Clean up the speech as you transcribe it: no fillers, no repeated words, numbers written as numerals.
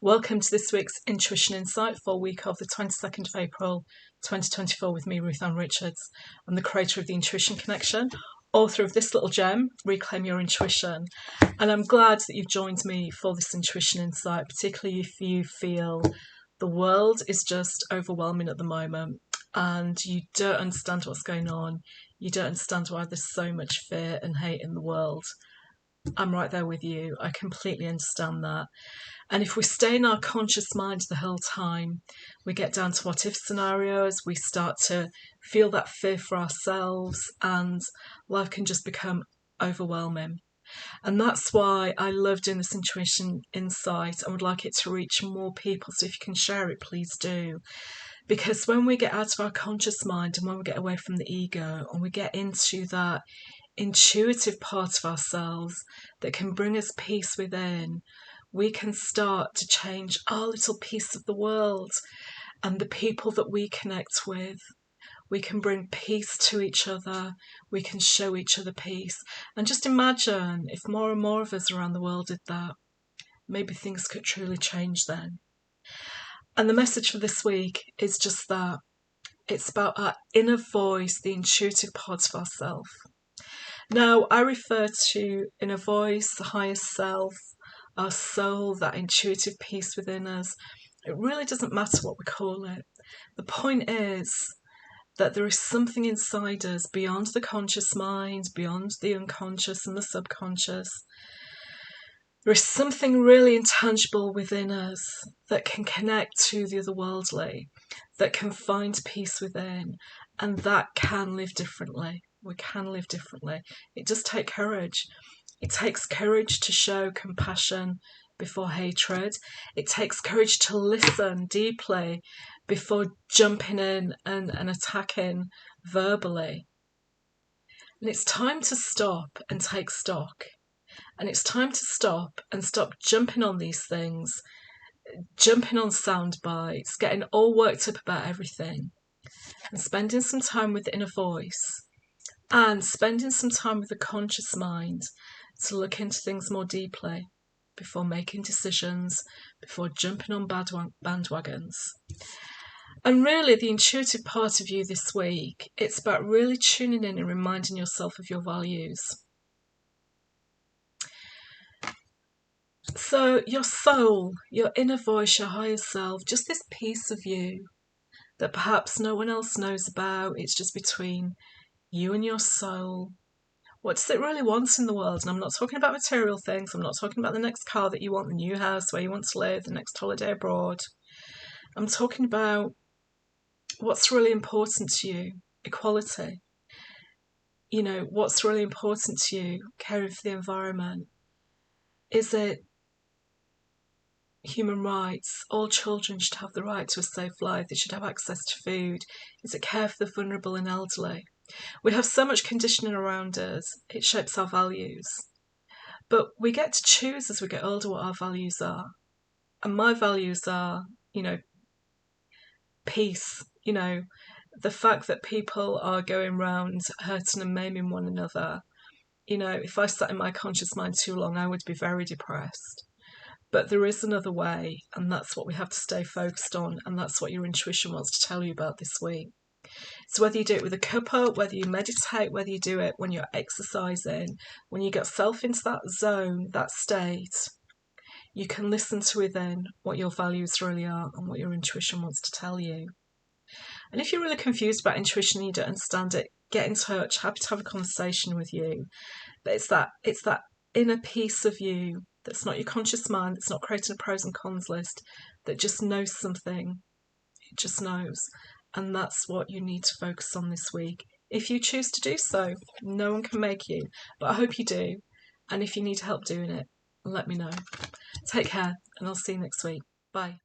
Welcome to this week's Intuition Insight for week of the 22nd of April 2024 with me, Ruth Ann Richards. I'm the creator of the Intuition Connection, author of this little gem, Reclaim Your Intuition. And I'm glad that you've joined me for this Intuition Insight, particularly if you feel the world is just overwhelming at the moment and you don't understand what's going on. You don't understand why there's so much fear and hate in the world. I'm right there with you. I completely understand that. And if we stay in our conscious mind the whole time, we get down to what if scenarios, we start to feel that fear for ourselves, and life can just become overwhelming. And that's why I love doing this Intuition Insight and would like it to reach more people. So if you can share it, please do. Because when we get out of our conscious mind and when we get away from the ego and we get into that intuitive part of ourselves that can bring us peace within, we can start to change our little piece of the world and the people that we connect with. We can bring peace to each other. We can show each other peace. And just imagine if more and more of us around the world did that, maybe things could truly change then. And the message for this week is just that. It's about our inner voice, the intuitive part of ourselves. Now, I refer to inner voice, the higher self, our soul, that intuitive piece within us. It really doesn't matter what we call it. The point is that there is something inside us beyond the conscious mind, beyond the unconscious and the subconscious. There is something really intangible within us that can connect to the otherworldly, that can find peace within, and that can live differently. We can live differently. It does take courage. It takes courage to show compassion before hatred. It takes courage to listen deeply before jumping in and attacking verbally. And it's time to stop and take stock. And it's time to stop and stop jumping on these things, jumping on sound bites, getting all worked up about everything, and spending some time with the inner voice and spending some time with the conscious mind to look into things more deeply before making decisions, before jumping on bandwagons. And really, the intuitive part of you this week, it's about really tuning in and reminding yourself of your values. So your soul, your inner voice, your higher self, just this piece of you that perhaps no one else knows about, it's just between you and your soul. What does it really want in the world? And I'm not talking about material things. I'm not talking about the next car that you want, the new house where you want to live, the next holiday abroad. I'm talking about what's really important to you. Equality. You know, what's really important to you. Caring for the environment. Is it human rights? All children should have the right to a safe life. They should have access to food. Is it care for the vulnerable and elderly? We have so much conditioning around us, it shapes our values. But we get to choose as we get older what our values are. And my values are, peace, the fact that people are going round hurting and maiming one another. If I sat in my conscious mind too long, I would be very depressed. But there is another way, and that's what we have to stay focused on, and that's what your intuition wants to tell you about this week. So whether you do it with a cuppa, whether you meditate, whether you do it when you're exercising, when you get yourself into that zone, that state, you can listen to within what your values really are and what your intuition wants to tell you. And if you're really confused about intuition and you don't understand it, get in touch. Happy to have a conversation with you. But it's that inner piece of you that's not your conscious mind, that's not creating a pros and cons list, that just knows something. It just knows. And that's what you need to focus on this week. If you choose to do so, no one can make you. But I hope you do. And if you need help doing it, let me know. Take care, and I'll see you next week. Bye.